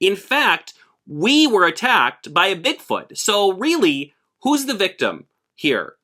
In fact, we were attacked by a Bigfoot. So really, who's the victim here?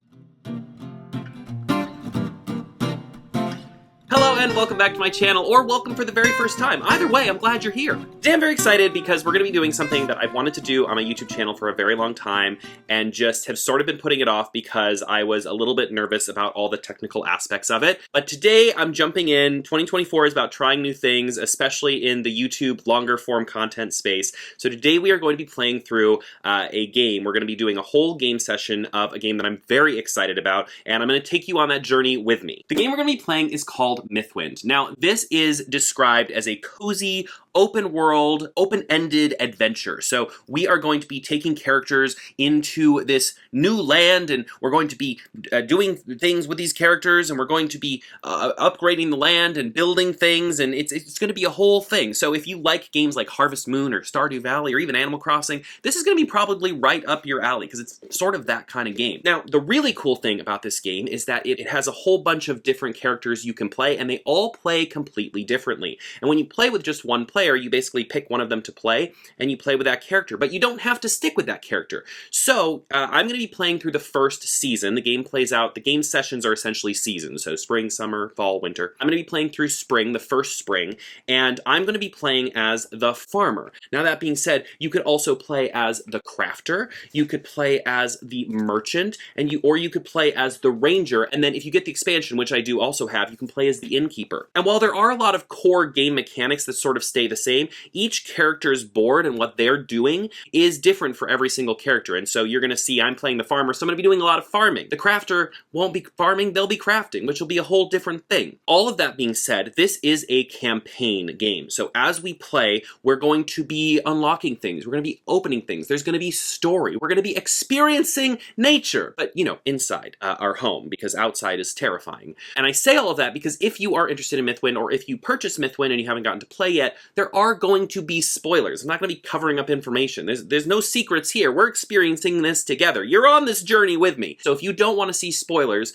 Hello and welcome back to my channel, or welcome for the very first time. Either way, I'm glad you're here. Today I'm very excited because we're going to be doing something that I've wanted to do on my YouTube channel for a very long time and just have sort of been putting it off because I was a little bit nervous about all the technical aspects of it. But today I'm jumping in. 2024 is about trying new things, especially in the YouTube longer form content space. So today we are going to be playing through a game. We're going to be doing a whole game session of a game that I'm very excited about, and I'm going to take you on that journey with me. The game we're going to be playing is called Mythwind. Now, this is described as a cozy, open world, open-ended adventure. So we are going to be taking characters into this new land, and we're going to be doing things with these characters, and we're going to be upgrading the land and building things, and it's going to be a whole thing. So if you like games like Harvest Moon or Stardew Valley or even Animal Crossing, this is going to be probably right up your alley because it's sort of that kind of game. Now, the really cool thing about this game is that it has a whole bunch of different characters you can play, and they all play completely differently. And when you play with just one player, you basically pick one of them to play, and you play with that character, but you don't have to stick with that character. So I'm going to be playing through the first season. The game plays out, the game sessions are essentially seasons, so spring, summer, fall, winter. I'm going to be playing through spring, the first spring, and I'm going to be playing as the farmer. Now that being said, you could also play as the crafter, you could play as the merchant, or you could play as the ranger, and then if you get the expansion, which I do also have, you can play as the innkeeper. And while there are a lot of core game mechanics that sort of stay the same, each character's board and what they're doing is different for every single character. And so you're going to see I'm playing the farmer, so I'm going to be doing a lot of farming. The crafter won't be farming, they'll be crafting, which will be a whole different thing. All of that being said, this is a campaign game. So as we play, we're going to be unlocking things, we're going to be opening things, there's going to be story, we're going to be experiencing nature, but you know, inside our home, because outside is terrifying. And I say all of that because if you are interested in Mythwind, or if you purchase Mythwind and you haven't gotten to play yet, there are going to be spoilers. I'm not going to be covering up information. There's no secrets here. We're experiencing this together. You're on this journey with me. So if you don't want to see spoilers,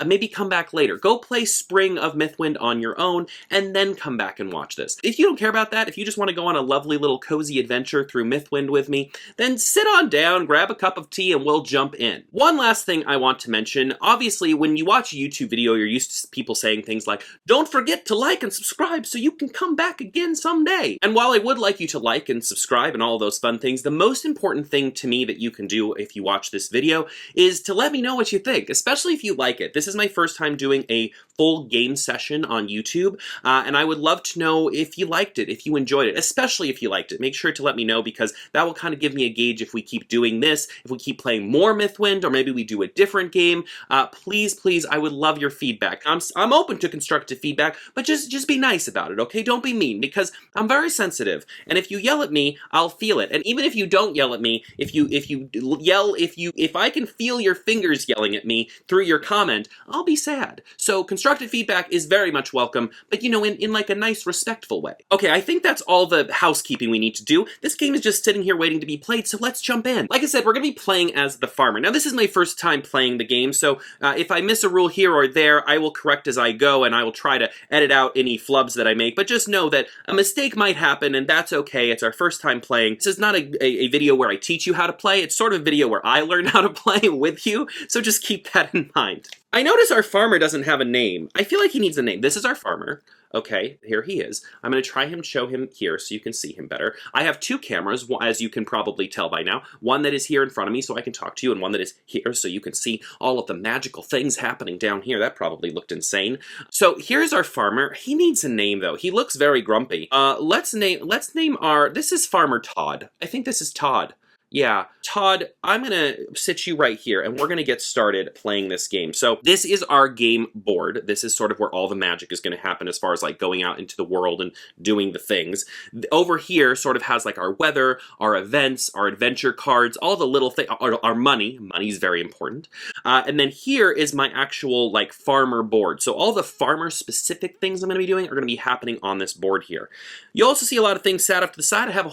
maybe come back later. Go play Spring of Mythwind on your own, and then come back and watch this. If you don't care about that, if you just want to go on a lovely little cozy adventure through Mythwind with me, then sit on down, grab a cup of tea, and we'll jump in. One last thing I want to mention, obviously when you watch a YouTube video, you're used to people saying things like, don't forget to like and subscribe so you can come back again someday. And while I would like you to like and subscribe and all those fun things, the most important thing to me that you can do if you watch this video is to let me know what you think, especially if you like it. This is my first time doing a full game session on YouTube, and I would love to know if you liked it, if you enjoyed it, especially if you liked it. Make sure to let me know, because that will kind of give me a gauge if we keep doing this, if we keep playing more Mythwind, or maybe we do a different game. Please, I would love your feedback. I'm open to constructive feedback, but just be nice about it, okay? Don't be mean, because I'm very sensitive, and if you yell at me, I'll feel it. And even if you don't yell at me, if I can feel your fingers yelling at me through your comment, I'll be sad. So constructive feedback is very much welcome, but you know, in like a nice, respectful way. Okay, I think that's all the housekeeping we need to do. This game is just sitting here waiting to be played, so let's jump in. Like I said, we're gonna be playing as the farmer. Now, this is my first time playing the game, so if I miss a rule here or there, I will correct as I go, and I will try to edit out any flubs that I make, but just know that a mistake might happen, and that's okay. It's our first time playing. This is not a video where I teach you how to play. It's sort of a video where I learn how to play with you, so just keep that in mind. I notice our farmer doesn't have a name. I feel like he needs a name. This is our farmer. Okay, here he is. I'm going to try him, show him here so you can see him better. I have two cameras, as you can probably tell by now. One that is here in front of me so I can talk to you, and one that is here so you can see all of the magical things happening down here. That probably looked insane. So here's our farmer. He needs a name, though. He looks very grumpy. Let's name our... This is Farmer Todd. I think this is Todd. Yeah, Todd, I'm gonna sit you right here, and we're gonna get started playing this game. So this is our game board. This is sort of where all the magic is gonna happen as far as like going out into the world and doing the things. Over here sort of has like our weather, our events, our adventure cards, all the little things, our money. Money's very important. And then here is my actual like farmer board. So all the farmer specific things I'm gonna be doing are gonna be happening on this board here. You also see a lot of things sat off to the side. I have a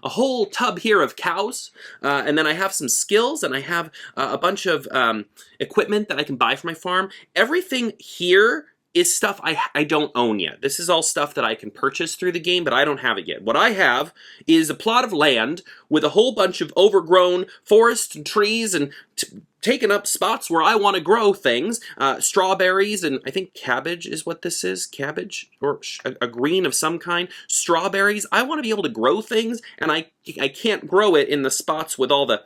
whole tub here of cows. And then I have some skills, and I have a bunch of equipment that I can buy for my farm. Everything here is stuff I don't own yet. This is all stuff that I can purchase through the game, but I don't have it yet. What I have is a plot of land with a whole bunch of overgrown forests and trees and taken up spots where I want to grow things. Strawberries and I think cabbage is what this is. Cabbage or a green of some kind. Strawberries. I want to be able to grow things, and I can't grow it in the spots with all the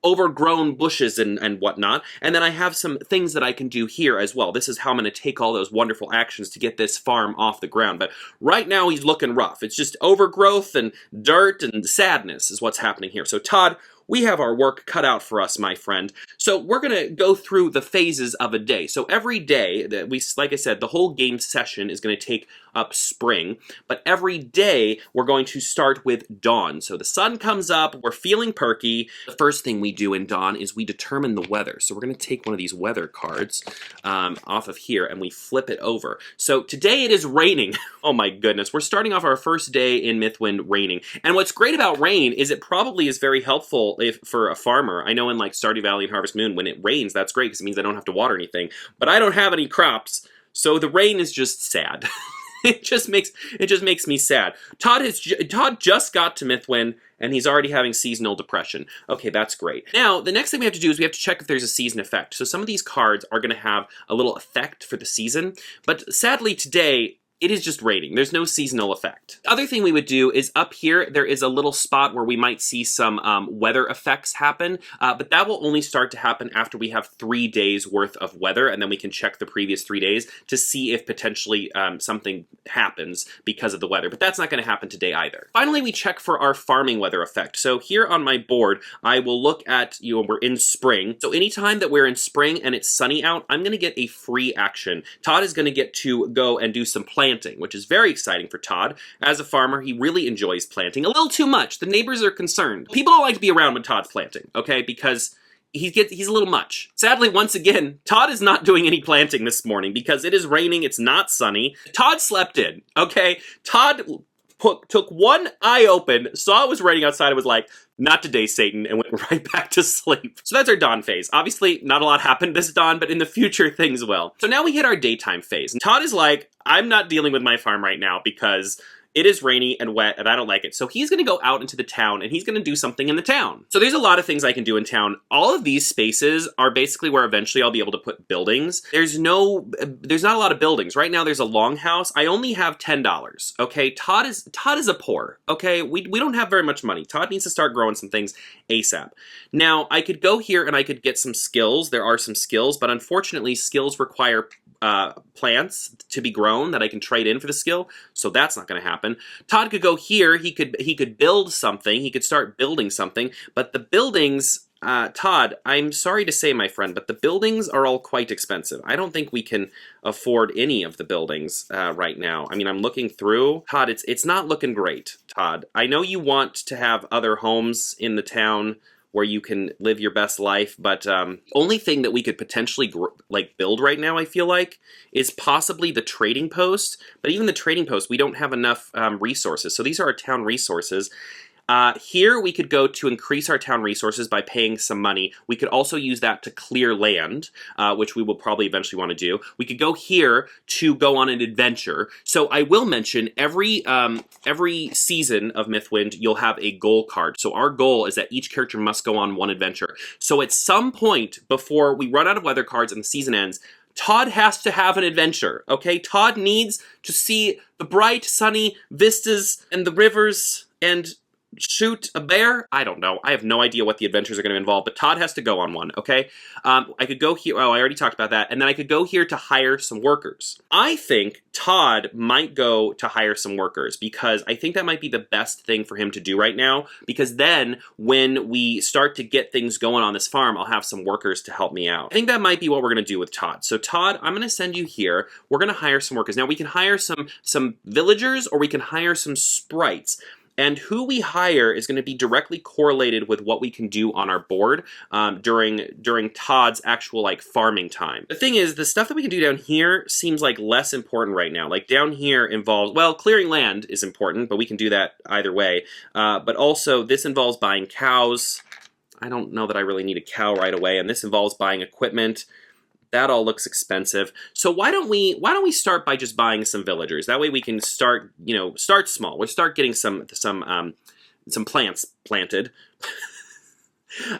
overgrown bushes and whatnot. And then I have some things that I can do here as well. This is how I'm going to take all those wonderful actions to get this farm off the ground. But right now he's looking rough. It's just overgrowth and dirt and sadness is what's happening here. So Todd, we have our work cut out for us, my friend. So we're going to go through the phases of a day. So every day, that like I said, the whole game session is going to take up spring. But every day, we're going to start with dawn. So the sun comes up, we're feeling perky. The first thing we do in dawn is we determine the weather. So we're going to take one of these weather cards off of here, and we flip it over. So today it is raining. Oh my goodness. We're starting off our first day in Mythwind raining. And what's great about rain is it probably is very helpful for a farmer. I know in like Stardew Valley and Harvest Moon, when it rains, that's great because it means I don't have to water anything. But I don't have any crops, so the rain is just sad. It just makes me sad. Todd just got to Mythwind, and he's already having seasonal depression. Okay, that's great. Now, the next thing we have to do is we have to check if there's a season effect. So some of these cards are going to have a little effect for the season, but sadly today, it is just raining. There's no seasonal effect. The other thing we would do is up here, there is a little spot where we might see some weather effects happen, but that will only start to happen after we have 3 days worth of weather, and then we can check the previous 3 days to see if potentially something happens because of the weather, but that's not gonna happen today either. Finally, we check for our farming weather effect. So here on my board, I will look at, we're in spring. So anytime that we're in spring and it's sunny out, I'm gonna get a free action. Todd is gonna get to go and do some planting, which is very exciting for Todd. As a farmer, he really enjoys planting. A little too much. The neighbors are concerned. People don't like to be around when Todd's planting, okay? Because he's a little much. Sadly, once again, Todd is not doing any planting this morning because it is raining, it's not sunny. Todd slept in, okay? Todd took one eye open, saw it was raining outside, and was like, not today, Satan, and went right back to sleep. So that's our dawn phase. Obviously, not a lot happened this dawn, but in the future, things will. So now we hit our daytime phase. And Todd is like, I'm not dealing with my farm right now because it is rainy and wet, and I don't like it. So he's gonna go out into the town, and he's gonna do something in the town. So there's a lot of things I can do in town. All of these spaces are basically where eventually I'll be able to put buildings. There's not a lot of buildings. Right now there's a longhouse. I only have $10, okay? Todd is a poor, okay? We don't have very much money. Todd needs to start growing some things ASAP. Now, I could go here and I could get some skills. There are some skills, but unfortunately, skills require plants to be grown that I can trade in for the skill, so that's not going to happen. Todd could go here, he could build something, he could start building something, but the buildings, Todd, I'm sorry to say, my friend, but the buildings are all quite expensive. I don't think we can afford any of the buildings right now. I mean, I'm looking through. Todd, it's not looking great, Todd. I know you want to have other homes in the town where you can live your best life, but only thing that we could potentially build right now, I feel like, is possibly the trading post. But even the trading post, we don't have enough resources. So these are our town resources. Here we could go to increase our town resources by paying some money. We could also use that to clear land, which we will probably eventually want to do. We could go here to go on an adventure. So I will mention every season of Mythwind, you'll have a goal card. So our goal is that each character must go on one adventure. So at some point before we run out of weather cards and the season ends, Todd has to have an adventure, okay? Todd needs to see the bright, sunny vistas and the rivers and shoot a bear? I don't know. I have no idea what the adventures are going to involve, but Todd has to go on one, okay? I could go here. Oh, I already talked about that. And then I could go here to hire some workers. I think Todd might go to hire some workers because I think that might be the best thing for him to do right now, because then when we start to get things going on this farm, I'll have some workers to help me out. I think that might be what we're going to do with Todd. So Todd, I'm going to send you here. We're going to hire some workers. Now we can hire some villagers, or we can hire some sprites. And who we hire is going to be directly correlated with what we can do on our board during Todd's actual farming time. The thing is, the stuff that we can do down here seems like less important right now. Like down here involves, well, clearing land is important, but we can do that either way. But also this involves buying cows. I don't know that I really need a cow right away. And this involves buying equipment. That all looks expensive. So why don't we start by just buying some villagers? That way we can start, start small. We'll start getting some plants planted.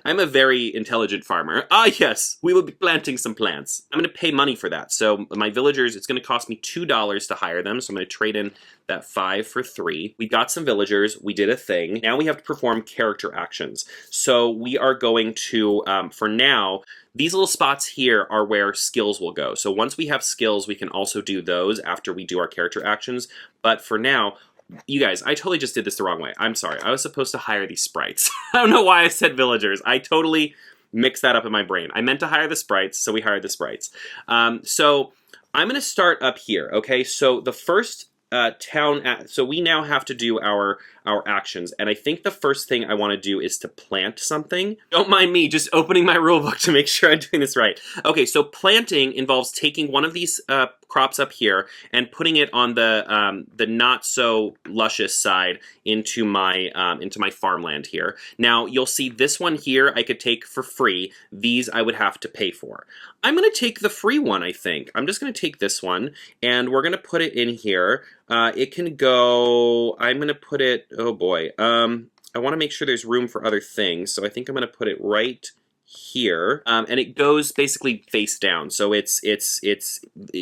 I'm a very intelligent farmer. Ah, yes, we will be planting some plants. I'm going to pay money for that. So my villagers, it's going to cost me $2 to hire them. So I'm going to trade in that 5 for 3. We got some villagers. We did a thing. Now we have to perform character actions. So we are going to, for now, these little spots here are where skills will go. So once we have skills, we can also do those after we do our character actions. But for now, you guys, I totally just did this the wrong way. I'm sorry. I was supposed to hire these sprites. I don't know why I said villagers. I totally mixed that up in my brain. I meant to hire the sprites, so we hired the sprites. So I'm going to start up here, okay? So the first so we now have to do our actions, and I think the first thing I want to do is to plant something. Don't mind me just opening my rulebook to make sure I'm doing this right. Okay, so planting involves taking one of these crops up here and putting it on the not so luscious side into my farmland here. Now you'll see this one here I could take for free. These I would have to pay for. I'm going to take the free one, I think. I'm just going to take this one, and we're going to put it in here. It can go, I'm going to put it, oh boy, I want to make sure there's room for other things, so I think I'm going to put it right here, and it goes basically face down. So it's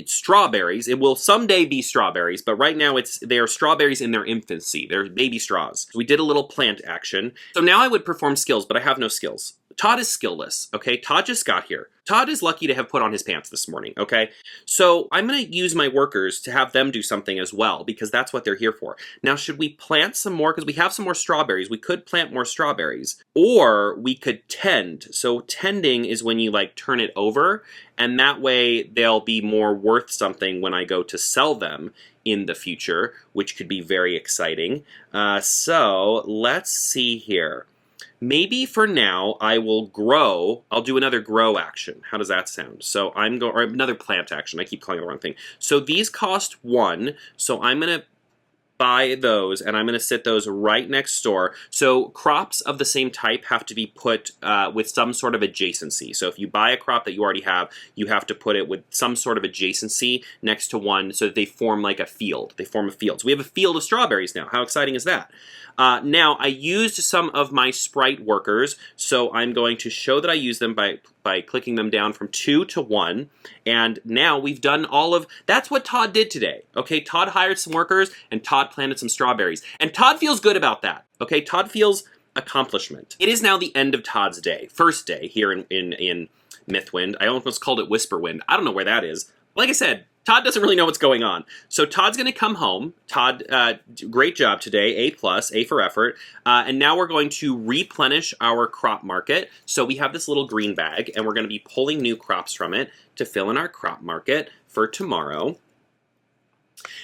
strawberries. It will someday be strawberries, but right now they are strawberries in their infancy. They're baby straws. We did a little plant action. So now I would perform skills, but I have no skills. Todd is skillless, okay? Todd just got here. Todd is lucky to have put on his pants this morning, okay? So I'm going to use my workers to have them do something as well, because that's what they're here for. Now, should we plant some more? Because we have some more strawberries. We could plant more strawberries. Or we could tend. So tending is when you, turn it over, and that way they'll be more worth something when I go to sell them in the future, which could be very exciting. So let's see here. Maybe for now I will grow. I'll do another grow action. How does that sound? So or another plant action. I keep calling it the wrong thing. So these cost 1. So I'm going to buy those, and I'm going to sit those right next door. So crops of the same type have to be put with some sort of adjacency. So if you buy a crop that you already have, you have to put it with some sort of adjacency next to one so that they form like a field. They form a field. So we have a field of strawberries now. How exciting is that? Now, I used some of my sprite workers, so I'm going to show that I use them by clicking them down from 2 to 1, and now we've done that's what Todd did today, okay? Todd hired some workers, and Todd planted some strawberries, and Todd feels good about that, okay? Todd feels accomplishment. It is now the end of Todd's day, first day here in Mythwind. I almost called it Whisperwind. I don't know where that is. Like I said, Todd doesn't really know what's going on. So Todd's going to come home. Todd, great job today, A+, A for effort. And now we're going to replenish our crop market. So we have this little green bag, and we're going to be pulling new crops from it to fill in our crop market for tomorrow.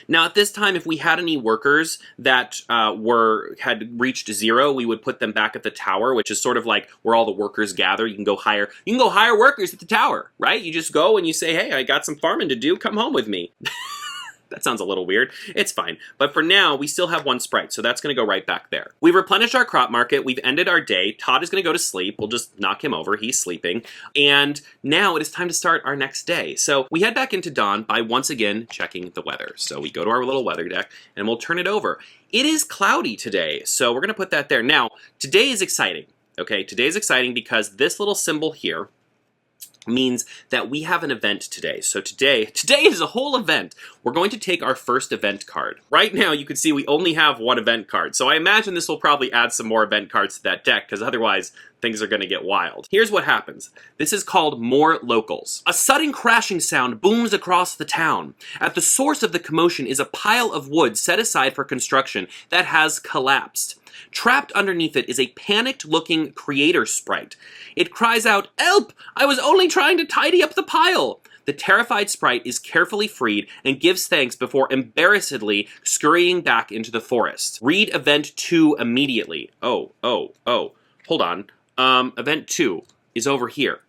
Now, at this time, if we had any workers that had reached 0, we would put them back at the tower, which is sort of like where all the workers gather. You can go hire workers at the tower, right? You just go and you say, hey, I got some farming to do. Come home with me. That sounds a little weird. It's fine. But for now, we still have 1 sprite, so that's going to go right back there. We've replenished our crop market. We've ended our day. Todd is going to go to sleep. We'll just knock him over. He's sleeping. And now it is time to start our next day. So we head back into dawn by once again checking the weather. So we go to our little weather deck, and we'll turn it over. It is cloudy today, so we're going to put that there. Now, today is exciting. Okay, today is exciting because this little symbol here means that we have an event today. So today is a whole event. We're going to take our first event card. Right now, you can see we only have 1 event card. So I imagine this will probably add some more event cards to that deck, because otherwise things are going to get wild. Here's what happens. This is called More Locals. A sudden crashing sound booms across the town. At the source of the commotion is a pile of wood set aside for construction that has collapsed. Trapped underneath it is a panicked-looking creator sprite. It cries out, "Help! I was only trying to tidy up the pile!" The terrified sprite is carefully freed and gives thanks before embarrassedly scurrying back into the forest. Read Event 2 immediately. Oh. Hold on. Event 2 is over here.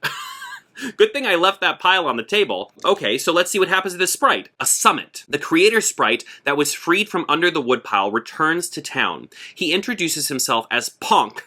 Good thing I left that pile on the table. Okay, so let's see what happens to this sprite. A summit. The creator sprite that was freed from under the woodpile returns to town. He introduces himself as Ponk.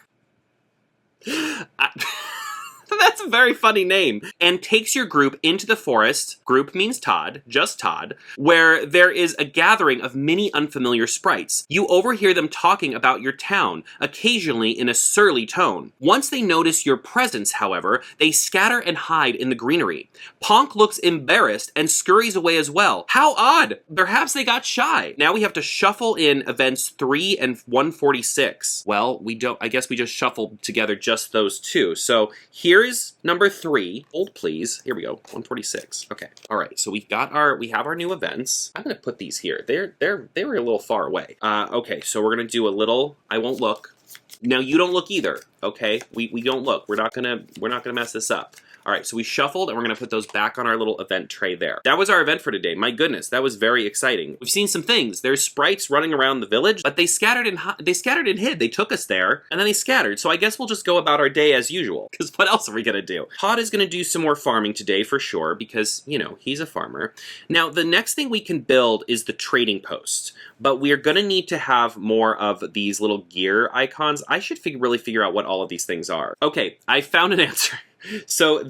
That's a very funny name. And takes your group into the forest, group means Todd, just Todd, where there is a gathering of many unfamiliar sprites. You overhear them talking about your town, occasionally in a surly tone. Once they notice your presence, however, they scatter and hide in the greenery. Ponk looks embarrassed and scurries away as well. How odd! Perhaps they got shy. Now we have to shuffle in events 3 and 146. Well, I guess we just shuffled together just those two. So here's number 3. Hold please. Here we go. 146. Okay. All right. So we have our new events. I'm gonna put these here. They were a little far away. Okay. So we're gonna do a little. I won't look. Now you don't look either. Okay. We don't look. We're not gonna mess this up. All right, so we shuffled, and we're going to put those back on our little event tray there. That was our event for today. My goodness, that was very exciting. We've seen some things. There's sprites running around the village, but they scattered and hid. They took us there, and then they scattered. So I guess we'll just go about our day as usual, because what else are we going to do? Todd is going to do some more farming today for sure, because, you know, he's a farmer. Now, the next thing we can build is the trading post, but we're going to need to have more of these little gear icons. I should really figure out what all of these things are. Okay, I found an answer. So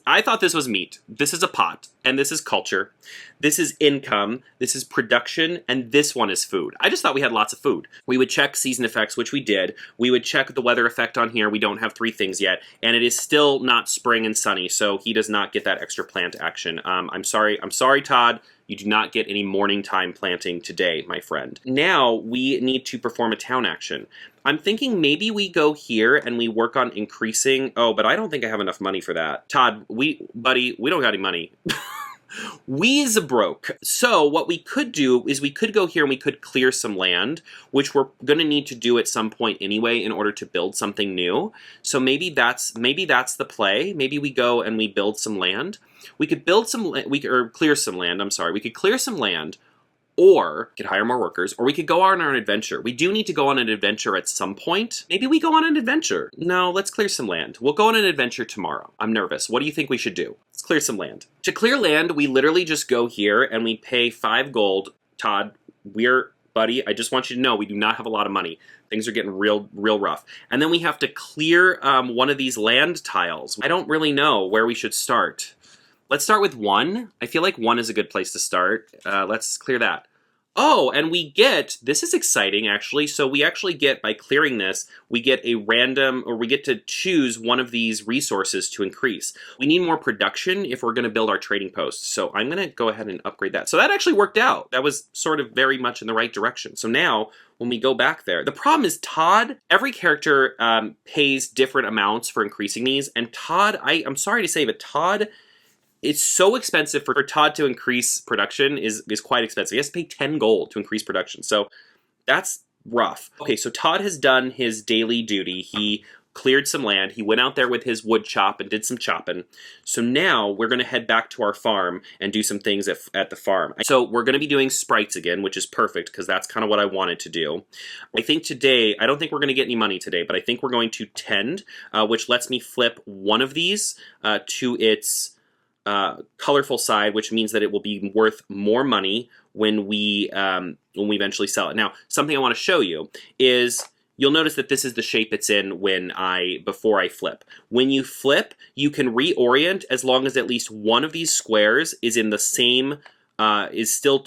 I thought this was meat. This is a pot, and this is culture. This is income, this is production, and this one is food. I just thought we had lots of food. We would check season effects, which we did. We would check the weather effect on here. We don't have 3 things yet, and it is still not spring and sunny, so he does not get that extra plant action. I'm sorry, Todd. You do not get any morning time planting today, my friend. Now we need to perform a town action. I'm thinking maybe we go here and we work on increasing. Oh, but I don't think I have enough money for that. Todd, buddy, we don't got any money. We is broke. So what we could do is we could go here and we could clear some land, which we're going to need to do at some point anyway in order to build something new. So maybe that's the play. Maybe we go and we build some land. We could build some or clear some land. I'm sorry. We could clear some land, or we could hire more workers, or we could go on an adventure. We do need to go on an adventure at some point. Maybe we go on an adventure. No, let's clear some land. We'll go on an adventure tomorrow. I'm nervous. What do you think we should do? Let's clear some land. To clear land, we literally just go here and we pay 5 gold. Todd, buddy, I just want you to know we do not have a lot of money. Things are getting real rough. And then we have to clear one of these land tiles. I don't really know where we should start. Let's start with 1. I feel like 1 is a good place to start. Let's clear that. Oh, and we get, this is exciting actually, so we actually get, by clearing this, we get a random, or we get to choose one of these resources to increase. We need more production if we're going to build our trading post, so I'm going to go ahead and upgrade that. So that actually worked out. That was sort of very much in the right direction. So now, when we go back there, the problem is Todd, every character pays different amounts for increasing these, and Todd, I'm sorry to say, but Todd, it's so expensive for Todd to increase production is quite expensive. He has to pay 10 gold to increase production. So that's rough. Okay, so Todd has done his daily duty. He cleared some land. He went out there with his wood chop and did some chopping. So now we're going to head back to our farm and do some things at the farm. So we're going to be doing sprites again, which is perfect because that's kind of what I wanted to do. I think today, I don't think we're going to get any money today, but I think we're going to tend, which lets me flip one of these to its colorful side, which means that it will be worth more money when we eventually sell it. Now, something I want to show you is you'll notice that this is the shape it's in before I flip. When you flip, you can reorient as long as at least one of these squares is in the same is still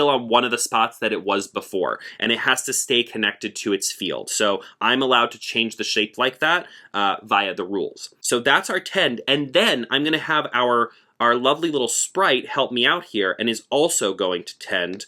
on one of the spots that it was before, and it has to stay connected to its field. So I'm allowed to change the shape like that via the rules. So that's our tend, and then I'm going to have our lovely little sprite help me out here, and is also going to tend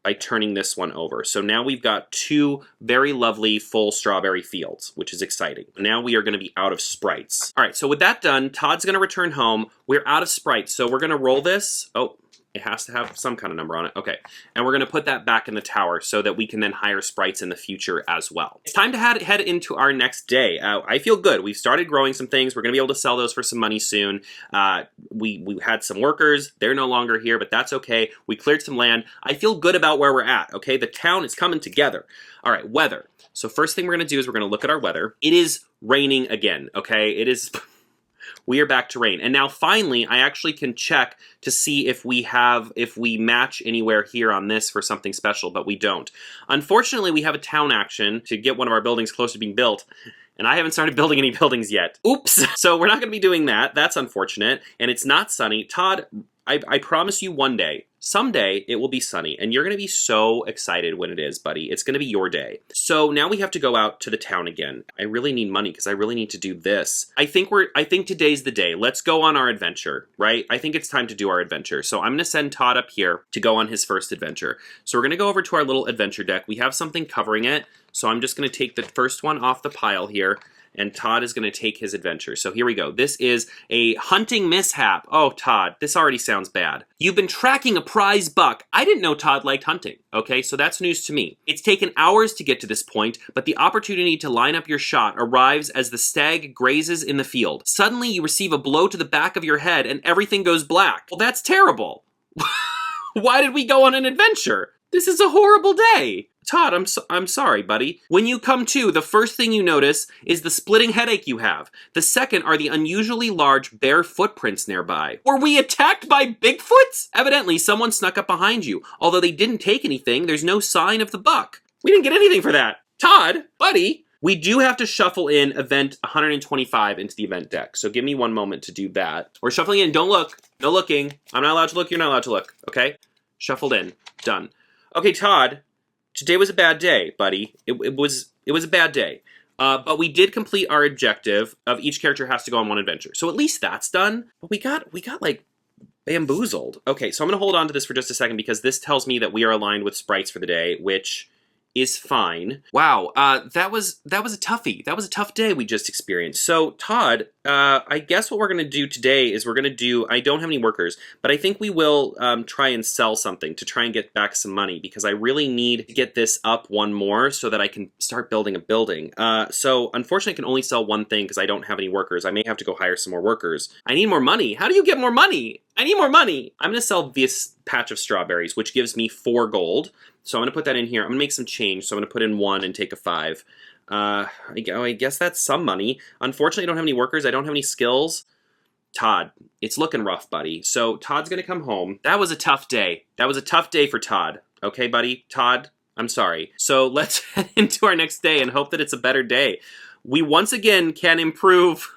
by turning this one over. So now we've got 2 very lovely full strawberry fields, which is exciting. Now we are going to be out of sprites. All right, so with that done, Todd's going to return home. We're out of sprites, so we're going to roll this. Oh, it has to have some kind of number on it. Okay. And we're going to put that back in the tower so that we can then hire sprites in the future as well. It's time to head into our next day. I feel good. We've started growing some things. We're going to be able to sell those for some money soon. We had some workers. They're no longer here, but that's okay. We cleared some land. I feel good about where we're at. Okay. The town is coming together. All right. Weather. So first thing we're going to do is we're going to look at our weather. It is raining again. Okay. It is... We are back to rain. And now finally, I actually can check to see if we match anywhere here on this for something special, but we don't. Unfortunately, we have a town action to get one of our buildings close to being built, And I haven't started building any buildings yet. Oops! So we're not gonna be doing that. That's unfortunate. And it's not sunny. Todd, I promise you one day, someday it will be sunny, and you're gonna be so excited when it is, buddy. It's gonna be your day. So now we have to go out to the town again. I really need money because I really need to do this. I think today's the day. Let's go on our adventure, right? I think it's time to do our adventure. So I'm gonna send Todd up here to go on his first adventure. So we're gonna go over to our little adventure deck. We have something covering it. So I'm just gonna take the first one off the pile here, and Todd is going to take his adventure. So here we go. This is a hunting mishap. Oh, Todd, this already sounds bad. You've been tracking a prize buck. I didn't know Todd liked hunting, okay? So that's news to me. It's taken hours to get to this point, but the opportunity to line up your shot arrives as the stag grazes in the field. Suddenly, you receive a blow to the back of your head and everything goes black. Well, that's terrible. Why did we go on an adventure? This is a horrible day. Todd, I'm sorry, buddy. When you come to, the first thing you notice is the splitting headache you have. The second are the unusually large bare footprints nearby. Were we attacked by Bigfoots? Evidently, someone snuck up behind you. Although they didn't take anything, there's no sign of the buck. We didn't get anything for that. Todd, buddy, we do have to shuffle in event 125 into the event deck. So give me one moment to do that. We're shuffling in. Don't look. No looking. I'm not allowed to look. You're not allowed to look. Okay? Shuffled in. Done. Okay, Todd. Today was a bad day, buddy. It was a bad day. But we did complete our objective of each character has to go on one adventure. So at least that's done. But we got like bamboozled. Okay, so I'm gonna hold on to this for just a second because this tells me that we are aligned with sprites for the day, which is fine. Wow, that was a toughie. That was a tough day we just experienced. So Todd, I guess what we're gonna do today is I don't have any workers, but I think we will try and sell something to try and get back some money because I really need to get this up one more so that I can start building a building. So unfortunately I can only sell one thing because I don't have any workers. I may have to go hire some more workers. I need more money. How do you get more money? I need more money. I'm gonna sell this patch of strawberries, which gives me 4 gold. So I'm gonna put that in here. I'm gonna make some change. So I'm gonna put in 1 and take a 5. I guess that's some money. Unfortunately, I don't have any workers. I don't have any skills. Todd, it's looking rough, buddy. So Todd's gonna come home. That was a tough day. That was a tough day for Todd. Okay, buddy? Todd, I'm sorry. So let's head into our next day and hope that it's a better day. We once again can improve.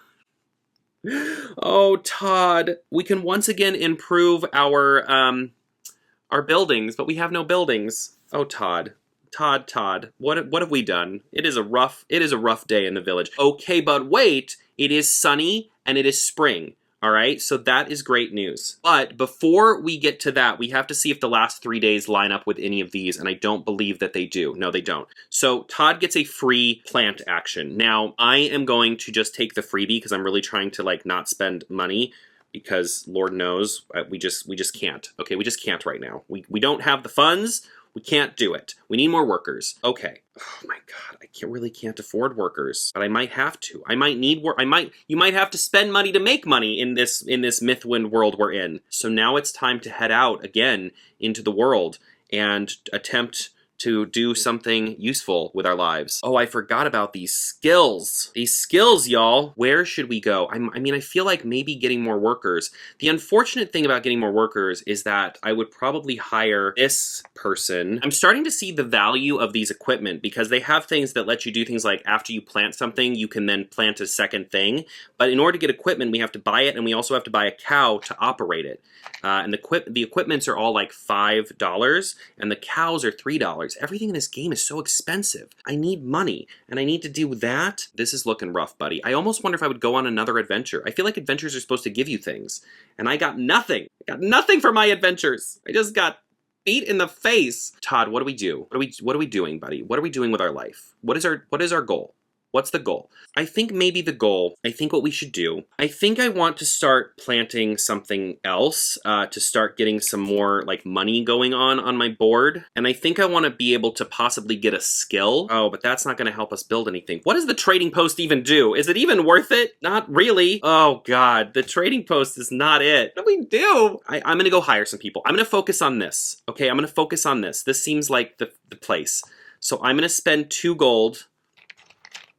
Oh, Todd, we can once again improve our buildings, but we have no buildings. Oh, Todd, what have we done? It is a rough day in the village. Okay, but wait, it is sunny and it is spring. All right, so that is great news. But before we get to that, we have to see if the last 3 days line up with any of these, and I don't believe that they do. No, they don't. So Todd gets a free plant action. Now, I am going to just take the freebie because I'm really trying to like not spend money because Lord knows we just can't. Okay, we just can't right now. We don't have the funds. We can't do it. We need more workers. Okay. Oh my God, I really can't afford workers, but I might have to. I might need work. You might have to spend money to make money in this Mythwind world we're in. So now it's time to head out again into the world and attempt to do something useful with our lives. Oh, I forgot about these skills. These skills, y'all. Where should we go? I mean, I feel like maybe getting more workers. The unfortunate thing about getting more workers is that I would probably hire this person. I'm starting to see the value of these equipment because they have things that let you do things like after you plant something, you can then plant a second thing. But in order to get equipment, we have to buy it, and we also have to buy a cow to operate it. And the equipments are all like $5, and the cows are $3. Everything in this game is so expensive. I need money, and I need to do that. This is looking rough, buddy. I almost wonder if I would go on another adventure. I feel like adventures are supposed to give you things, and I got nothing. I got nothing for my adventures. I just got beat in the face. Todd, what do we do? What are we doing, buddy? What are we doing with our life? What is our goal? What's the goal? I think maybe the goal, I think what we should do, I think I want to start planting something else to start getting some more like money going on my board. And I think I want to be able to possibly get a skill. Oh, but that's not going to help us build anything. What does the trading post even do? Is it even worth it? Not really. Oh God, the trading post is not it. What do we do? I'm going to go hire some people. I'm going to focus on this. Okay, I'm going to focus on this. This seems like the place. So I'm going to spend 2 gold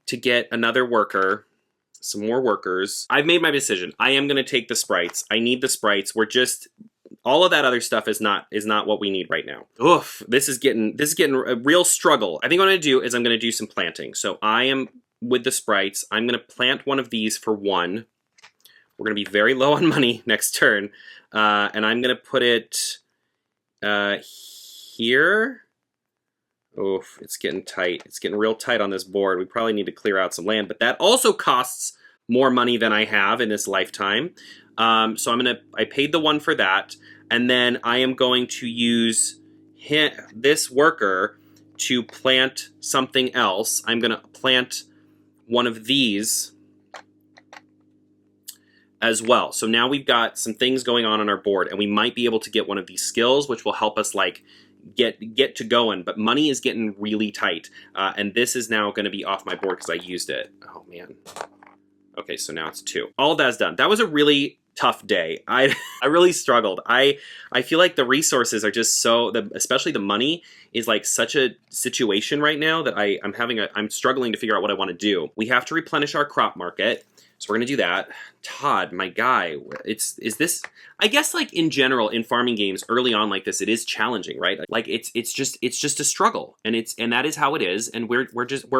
to get another worker, some more workers. I've made my decision. I am gonna take the sprites. I need the sprites. All of that other stuff is not what we need right now. Oof, this is getting a real struggle. I think what I'm gonna do is I'm gonna do some planting. So with the sprites. I'm going to plant one of these for 1. We're going to be very low on money next turn. And I'm going to put it here. Oof, it's getting tight. It's getting real tight on this board. We probably need to clear out some land, but that also costs more money than I have in this lifetime. So I paid the 1 for that, and then I am going to use this worker to plant something else. I'm going to plant one of these as well. So now we've got some things going on our board, and we might be able to get one of these skills, which will help us like get to going. But money is getting really tight, and this is now going to be off my board because I used it. Oh man. Okay, so now it's 2. All of that's done. That was a really tough day. I really struggled. I feel like the resources are just so, especially the money is like such a situation right now that I'm struggling to figure out what I want to do. We have to replenish our crop market. So we're going to do that. Todd, my guy, is this, I guess like in general in farming games early on like this, it is challenging, right? Like it's just a struggle, and that is how it is. And we're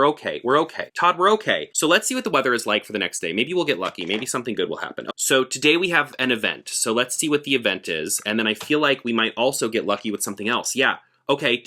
okay. We're okay. Todd, we're okay. So let's see what the weather is like for the next day. Maybe we'll get lucky. Maybe something good will happen. So today we have an event. So let's see what the event is. And then I feel like we might also get lucky with something else. Yeah. Okay.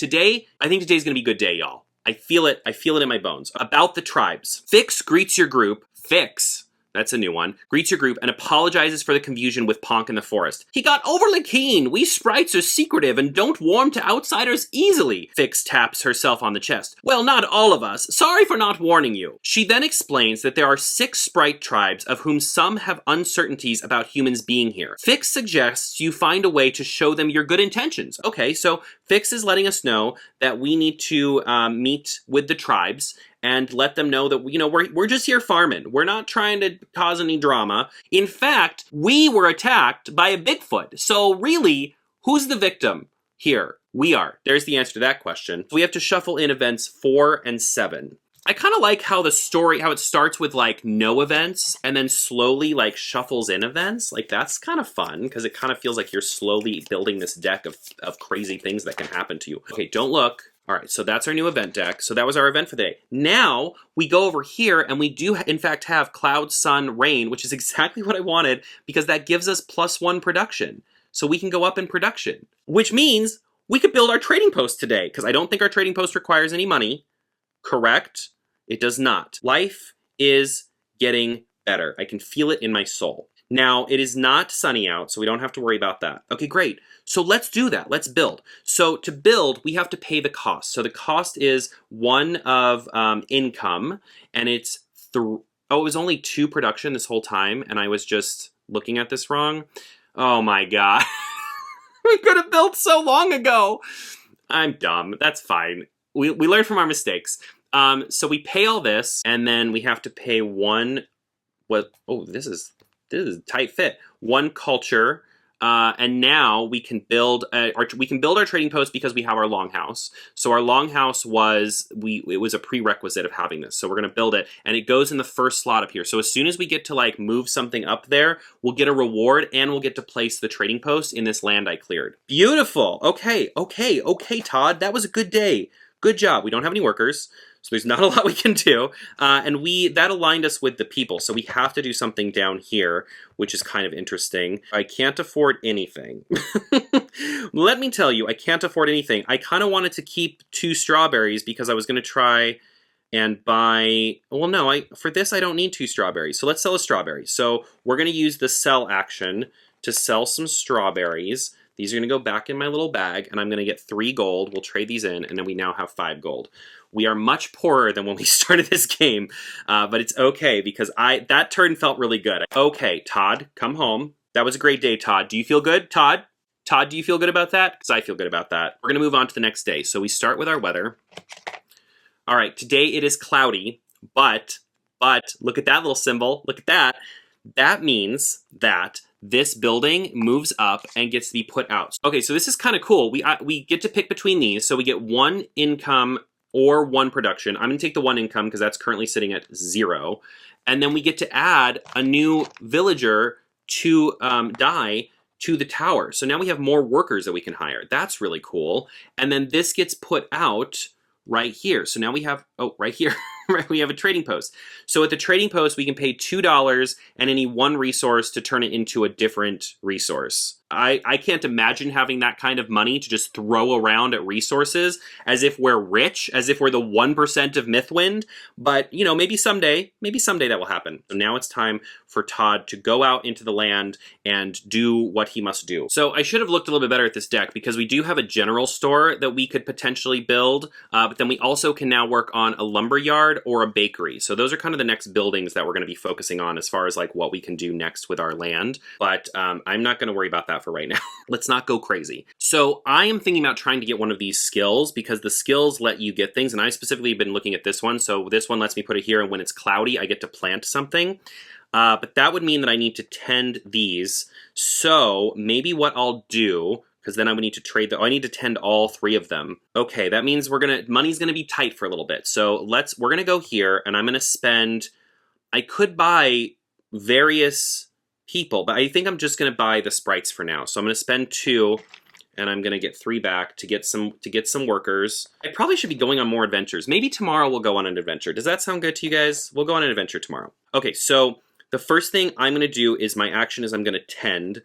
I think today's going to be a good day, y'all. I feel it in my bones. About the tribes. Fix greets your group. Fix. That's a new one. Greets your group and apologizes for the confusion with Ponk in the forest. He got overly keen. We sprites are secretive and don't warm to outsiders easily. Fix taps herself on the chest. Well, not all of us. Sorry for not warning you. She then explains that there are 6 sprite tribes, of whom some have uncertainties about humans being here. Fix suggests you find a way to show them your good intentions. Okay, so Fix is letting us know that we need to meet with the tribes and let them know that, you know, we're just here farming. We're not trying to cause any drama. In fact, we were attacked by a Bigfoot. So really, who's the victim here? We are. There's the answer to that question. We have to shuffle in events 4 and 7. I kind of like how the story, how it starts with like no events and then slowly like shuffles in events. Like that's kind of fun because it kind of feels like you're slowly building this deck of crazy things that can happen to you. Okay, don't look. All right, so that's our new event deck. So that was our event for the day. Now we go over here and we do in fact have cloud, sun, rain, which is exactly what I wanted because that gives us +1 production. So we can go up in production, which means we could build our trading post today because I don't think our trading post requires any money. Correct? It does not. Life is getting better. I can feel it in my soul. Now, it is not sunny out, so we don't have to worry about that. Okay, great. So let's do that. Let's build. So to build, we have to pay the cost. So the cost is 1 of income, and it's it was only 2 production this whole time, and I was just looking at this wrong. Oh my God. We could have built so long ago. I'm dumb. That's fine. We learn from our mistakes. So we pay all this, and then we have to pay 1. This is a tight fit. 1 culture, and now we can build our trading post because we have our longhouse. So our longhouse it was a prerequisite of having this. So we're gonna build it, and it goes in the first slot up here. So as soon as we get to like move something up there, we'll get a reward, and we'll get to place the trading post in this land I cleared. Beautiful. Okay, Todd, that was a good day. Good job. We don't have any workers, so there's not a lot we can do. And that aligned us with the people, so we have to do something down here, which is kind of interesting. I can't afford anything. Let me tell you, I can't afford anything. I kind of wanted to keep 2 strawberries because I was going to try and buy... Well, no, for this I don't need 2 strawberries, so let's sell a strawberry. So we're going to use the sell action to sell some strawberries. These are going to go back in my little bag, and I'm going to get 3 gold. We'll trade these in, and then we now have 5 gold. We are much poorer than when we started this game, but it's okay because that turn felt really good. Okay, Todd, come home. That was a great day, Todd. Do you feel good, Todd? Todd, do you feel good about that? Because I feel good about that. We're going to move on to the next day. So we start with our weather. All right, today it is cloudy, but look at that little symbol. Look at that. That means that this building moves up and gets to be put out. Okay, so this is kind of cool. We get to pick between these. So we get 1 income or 1 production. I'm gonna take the 1 income because that's currently sitting at 0. And then we get to add a new villager to die to the tower. So now we have more workers that we can hire. That's really cool. And then this gets put out right here. So now we have, right here. Right, we have a trading post. So at the trading post, we can pay $2 and any one resource to turn it into a different resource. I can't imagine having that kind of money to just throw around at resources as if we're rich, as if we're the 1% of Mythwind. But, you know, maybe someday that will happen. So now it's time for Todd to go out into the land and do what he must do. So I should have looked a little bit better at this deck because we do have a general store that we could potentially build, but then we also can now work on a lumber yard or a bakery. So those are kind of the next buildings that we're going to be focusing on as far as like what we can do next with our land. But I'm not going to worry about that for right now. Let's not go crazy. So I am thinking about trying to get one of these skills because the skills let you get things, and I specifically have been looking at this one. So this one lets me put it here, and when it's cloudy, I get to plant something. But that would mean that I need to tend these. So maybe what I'll do, because then I would need to trade I need to tend all 3 of them. Okay, that means money's gonna be tight for a little bit. So we're gonna go here, and I'm gonna spend. I could buy various people, but I think I'm just gonna buy the sprites for now. So I'm gonna spend 2, and I'm gonna get 3 back to get some workers. I probably should be going on more adventures. Maybe tomorrow we'll go on an adventure. Does that sound good to you guys? We'll go on an adventure tomorrow. Okay, so the first thing I'm gonna do is my action is I'm gonna tend,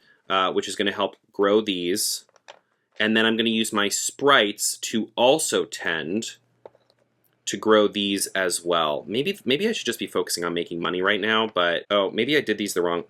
which is gonna help grow these. And then I'm gonna use my sprites to also tend to grow these as well. Maybe I should just be focusing on making money right now, but oh, maybe I did these the wrong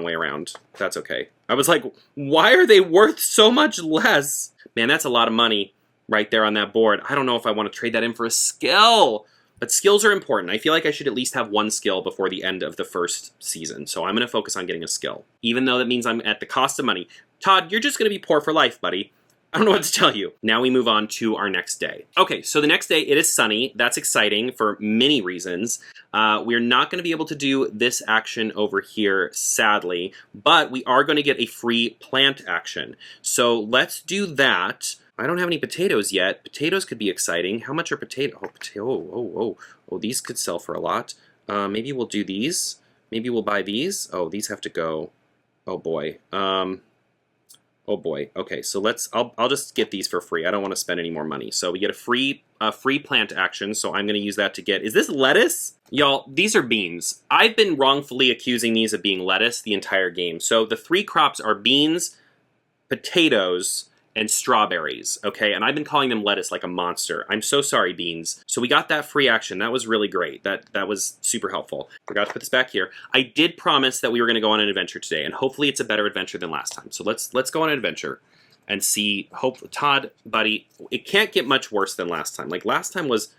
way around. That's okay. I was like, why are they worth so much less? Man, that's a lot of money right there on that board. I don't know if I want to trade that in for a skill, but skills are important. I feel like I should at least have 1 skill before the end of the first season, so I'm gonna focus on getting a skill, even though that means I'm at the cost of money. Todd, you're just gonna be poor for life, buddy. I don't know what to tell you. Now we move on to our next day. Okay, so the next day, it is sunny. That's exciting for many reasons. We're not going to be able to do this action over here, sadly, but we are going to get a free plant action. So let's do that. I don't have any potatoes yet. Potatoes could be exciting. How much are potatoes? Oh, these could sell for a lot. Maybe we'll do these. Maybe we'll buy these. Oh, these have to go. Oh boy. Oh boy. Okay, so I'll just get these for free. I don't want to spend any more money. So we get a free plant action, so I'm going to use that to get. Is this lettuce? Y'all, these are beans. I've been wrongfully accusing these of being lettuce the entire game. So the 3 crops are beans, potatoes, and strawberries, okay? And I've been calling them lettuce like a monster. I'm so sorry, beans. So we got that free action. That was really great. That was super helpful. Forgot to put this back here. I did promise that we were going to go on an adventure today, and hopefully it's a better adventure than last time. So let's go on an adventure and see. Todd, buddy, it can't get much worse than last time. Like, last time was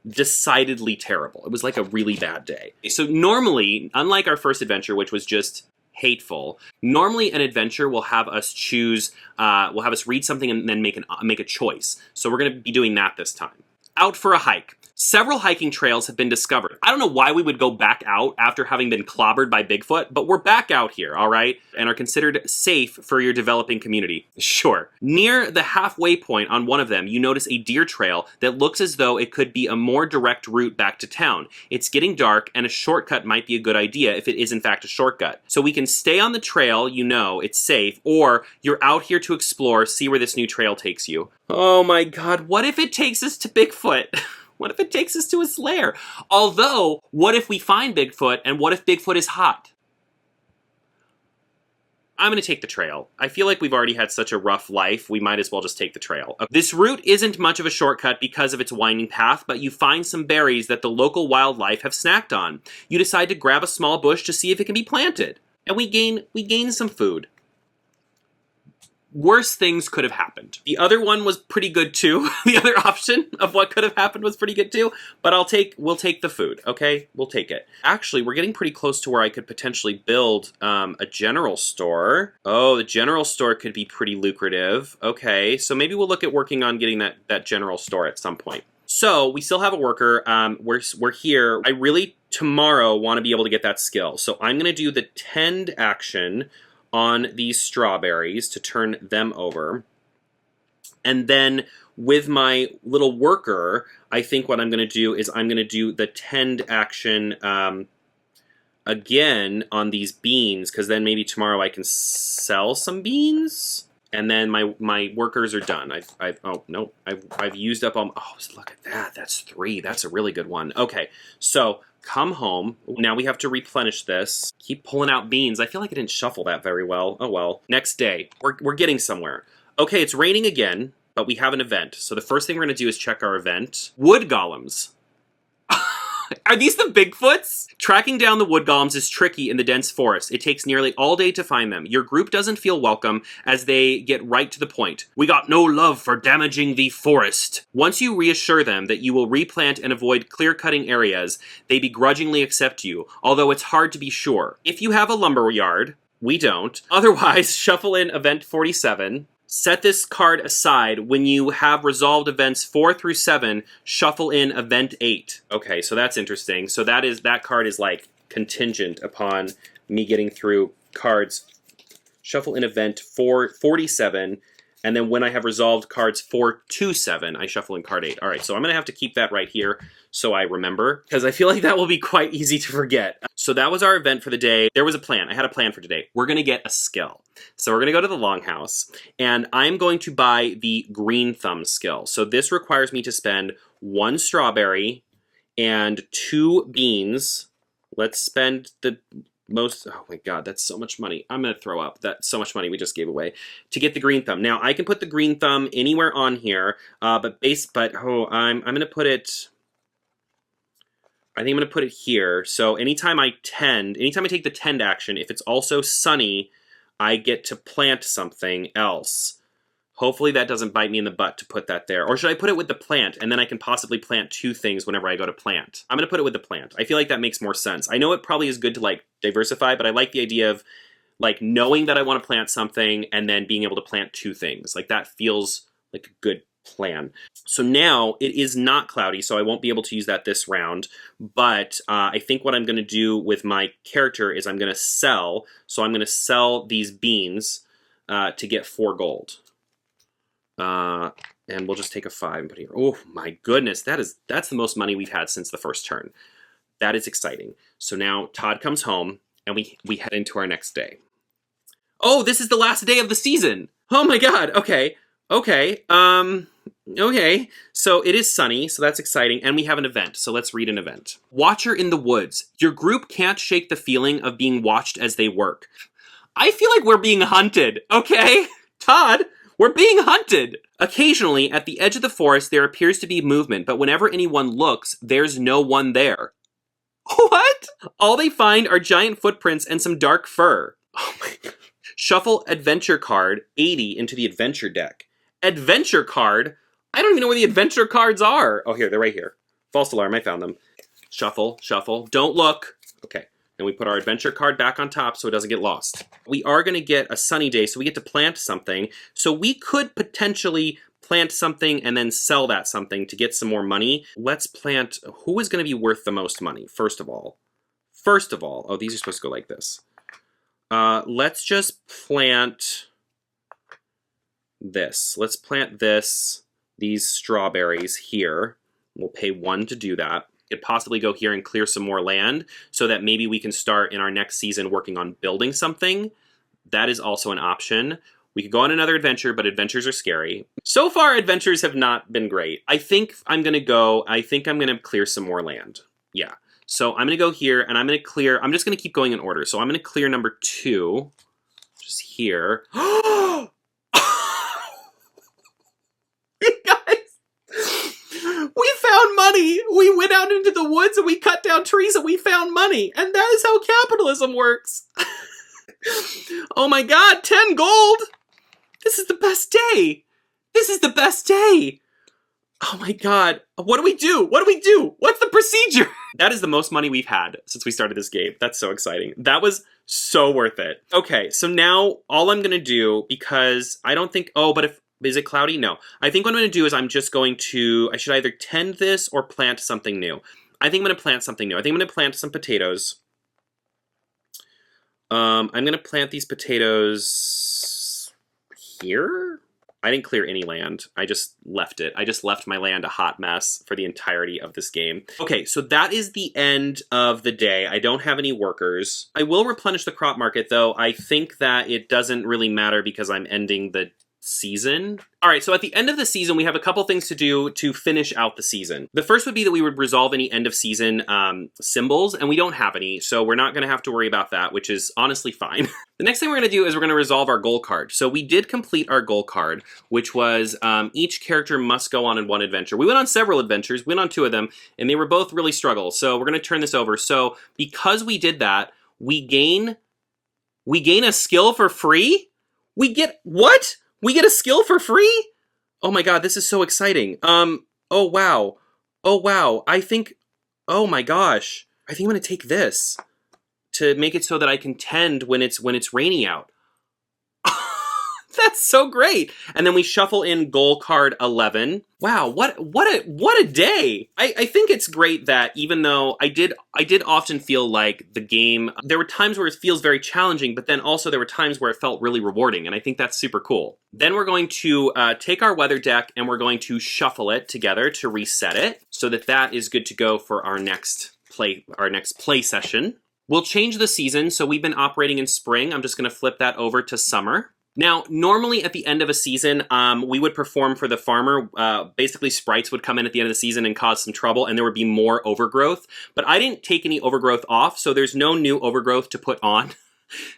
decidedly terrible. It was like a really bad day. So normally, unlike our first adventure, which was just hateful, normally an adventure will have us choose, will have us read something and then make a choice. So we're going to be doing that this time. Out for a hike. Several hiking trails have been discovered. I don't know why we would go back out after having been clobbered by Bigfoot, but we're back out here, all right? And are considered safe for your developing community. Sure. Near the halfway point on one of them, you notice a deer trail that looks as though it could be a more direct route back to town. It's getting dark, and a shortcut might be a good idea if it is in fact a shortcut. So we can stay on the trail, you know, it's safe, or you're out here to explore, see where this new trail takes you. Oh my god, what if it takes us to Bigfoot? What if it takes us to his lair? Although, what if we find Bigfoot, and what if Bigfoot is hot? I'm going to take the trail. I feel like we've already had such a rough life, we might as well just take the trail. This route isn't much of a shortcut because of its winding path, but you find some berries that the local wildlife have snacked on. You decide to grab a small bush to see if it can be planted. And we gain some food. Worse things could have happened. The other one was pretty good too. The other option of what could have happened was pretty good too, but we'll take the food, okay? We'll take it. Actually, we're getting pretty close to where I could potentially build a general store. Oh, the general store could be pretty lucrative. Okay, so maybe we'll look at working on getting that general store at some point. So we still have a worker. We're here. I really tomorrow want to be able to get that skill. So I'm gonna do the tend action on these strawberries to turn them over. And then with my little worker, I think what I'm going to do is I'm going to do the tend action again on these beans, because then maybe tomorrow I can sell some beans. And then my workers are done. Oh no, I've used up all. Oh, look at that. That's 3. That's a really good one. Okay, so come home. Now we have to replenish this. Keep pulling out beans. I feel like I didn't shuffle that very well. Oh well. Next day. We're getting somewhere. Okay, it's raining again, but we have an event. So the first thing we're gonna do is check our event. Wood golems. Are these the Bigfoots? Tracking down the wood golems is tricky in the dense forest. It takes nearly all day to find them. Your group doesn't feel welcome as they get right to the point. We got no love for damaging the forest. Once you reassure them that you will replant and avoid clear-cutting areas, they begrudgingly accept you, although it's hard to be sure. If you have a lumber yard, we don't. Otherwise, shuffle in event 47. Set this card aside. When you have resolved events 4 through 7, shuffle in event 8. Okay, so that's interesting. So that card is like contingent upon me getting through cards. Shuffle in event 47, and then when I have resolved cards 4 to 7, I shuffle in card 8. All right, so I'm gonna have to keep that right here so I remember, because I feel like that will be quite easy to forget. So that was our event for the day. There was a plan. I had a plan for today. We're gonna get a skill. So we're gonna go to the Longhouse, and I'm going to buy the Green Thumb skill. So this requires me to spend 1 strawberry and 2 beans. Let's spend the most, oh my god, that's so much money. I'm gonna throw up. That's so much money we just gave away to get the Green Thumb. Now I can put the Green Thumb anywhere on here, I'm gonna put it, I think I'm gonna put it here. So anytime I take the tend action, if it's also sunny, I get to plant something else. Hopefully that doesn't bite me in the butt to put that there. Or should I put it with the plant, and then I can possibly plant 2 things whenever I go to plant? I'm gonna put it with the plant. I feel like that makes more sense. I know it probably is good to like diversify, but I like the idea of like knowing that I want to plant something and then being able to plant 2 things. Like that feels like a good plan. So now it is not cloudy, so I won't be able to use that this round, but I think what I'm gonna do with my character is I'm gonna sell. So I'm gonna sell these beans to get 4 gold. And we'll just take a 5 and put it here. Oh my goodness, that's the most money we've had since the first turn. That is exciting. So now Todd comes home and we head into our next day. Oh, this is the last day of the season. Oh my god. Okay. Okay. Okay. So it is sunny, so that's exciting, and we have an event. So let's read an event. Watcher in the woods. Your group can't shake the feeling of being watched as they work. I feel like we're being hunted, okay? Todd, we're being hunted! Occasionally, at the edge of the forest, there appears to be movement, but whenever anyone looks, there's no one there. What? All they find are giant footprints and some dark fur. Oh my god. Shuffle adventure card 80 into the adventure deck. Adventure card? I don't even know where the adventure cards are. Oh, here, they're right here. False alarm, I found them. Shuffle, shuffle. Don't look. Okay. And we put our adventure card back on top so it doesn't get lost. We are going to get a sunny day, so we get to plant something. So we could potentially plant something and then sell that something to get some more money. Let's plant, who is going to be worth the most money, first of all? First of all, oh, these are supposed to go like this. Let's just plant this. Let's plant these strawberries here. We'll pay 1 to do that. Could possibly go here and clear some more land so that maybe we can start in our next season working on building something. That is also an option. We could go on another adventure, but adventures are scary. So far, adventures have not been great. I think I'm gonna clear some more land. Yeah. So I'm gonna go here and I'm just gonna keep going in order. So I'm gonna clear number 2, just here. We found money! We went out into the woods and we cut down trees and we found money! And that is how capitalism works! Oh my god, 10 gold! This is the best day! This is the best day! Oh my god, what do we do? What do we do? What's the procedure? That is the most money we've had since we started this game. That's so exciting. That was so worth it. Okay, so now all I'm gonna do, because I don't think, oh, but is it cloudy? No. I think what I'm going to do is I'm just going to, I should either tend this or plant something new. I think I'm going to plant something new. I think I'm going to plant some potatoes. I'm going to plant these potatoes here. I didn't clear any land. I just left it. I just left my land a hot mess for the entirety of this game. Okay, so that is the end of the day. I don't have any workers. I will replenish the crop market, though. I think that it doesn't really matter because I'm ending the season. All right, so at the end of the season, we have a couple things to do to finish out the season. The first would be that we would resolve any end of season symbols, and we don't have any, so we're not gonna have to worry about that, which is honestly fine. The next thing we're gonna do is we're gonna resolve our goal card. So we did complete our goal card, which was each character must go on in one adventure. We went on several adventures, we went on 2 of them, and they were both really struggles. So we're gonna turn this over. So because we did that, we gain a skill for free? We get, what? We get a skill for free? Oh my god, this is so exciting. Oh wow. Oh wow, oh my gosh. I think I'm gonna take this to make it so that I can tend when it's rainy out. That's so great. And then we shuffle in goal card 11. Wow, what a day. I think it's great that even though I did often feel like the game, there were times where it feels very challenging, but then also there were times where it felt really rewarding, and I think that's super cool. Then we're going to take our weather deck and we're going to shuffle it together to reset it so that that is good to go for our next play session. We'll change the season, so we've been operating in spring. I'm just gonna flip that over to summer. Now, normally at the end of a season, we would perform for the farmer. Basically, sprites would come in at the end of the season and cause some trouble, and there would be more overgrowth. But I didn't take any overgrowth off, so there's no new overgrowth to put on.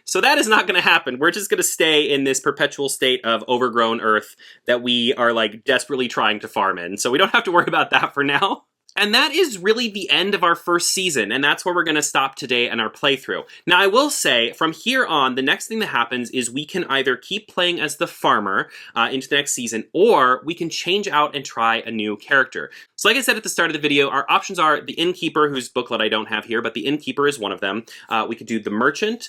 So that is not going to happen. We're just going to stay in this perpetual state of overgrown earth that we are like desperately trying to farm in. So we don't have to worry about that for now. And that is really the end of our first season, and that's where we're going to stop today in our playthrough. Now, I will say, from here on, the next thing that happens is we can either keep playing as the farmer into the next season, or we can change out and try a new character. So like I said at the start of the video, our options are the innkeeper, whose booklet I don't have here, but the innkeeper is one of them. We could do the merchant,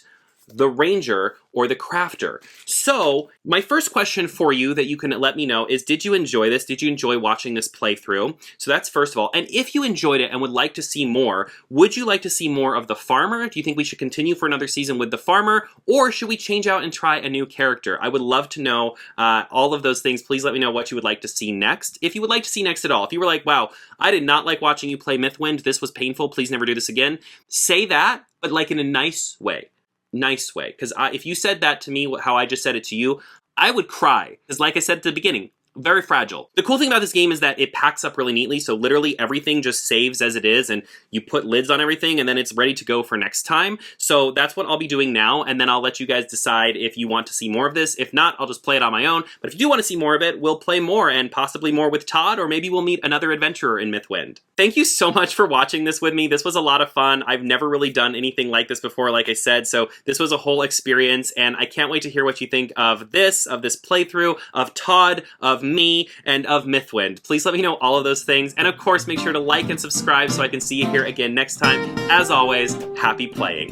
the ranger, or the crafter. So my first question for you that you can let me know is, did you enjoy this? Did you enjoy watching this playthrough? So that's first of all. And if you enjoyed it and would like to see more, would you like to see more of the farmer? Do you think we should continue for another season with the farmer? Or should we change out and try a new character? I would love to know all of those things. Please let me know what you would like to see next. If you would like to see next at all. If you were like, wow, I did not like watching you play Mythwind. This was painful. Please never do this again. Say that, but like in a nice way. Nice way, because if you said that to me, how I just said it to you, I would cry, because like I said at the beginning, very fragile. The cool thing about this game is that it packs up really neatly, so literally everything just saves as it is, and you put lids on everything, and then it's ready to go for next time. So that's what I'll be doing now, and then I'll let you guys decide if you want to see more of this. If not, I'll just play it on my own. But if you do want to see more of it, we'll play more, and possibly more with Todd, or maybe we'll meet another adventurer in Mythwind. Thank you so much for watching this with me. This was a lot of fun. I've never really done anything like this before, like I said, so this was a whole experience, and I can't wait to hear what you think of this playthrough, of Todd, of me, and of Mythwind. Please let me know all of those things, and of course make sure to like and subscribe so I can see you here again next time. As always, happy playing.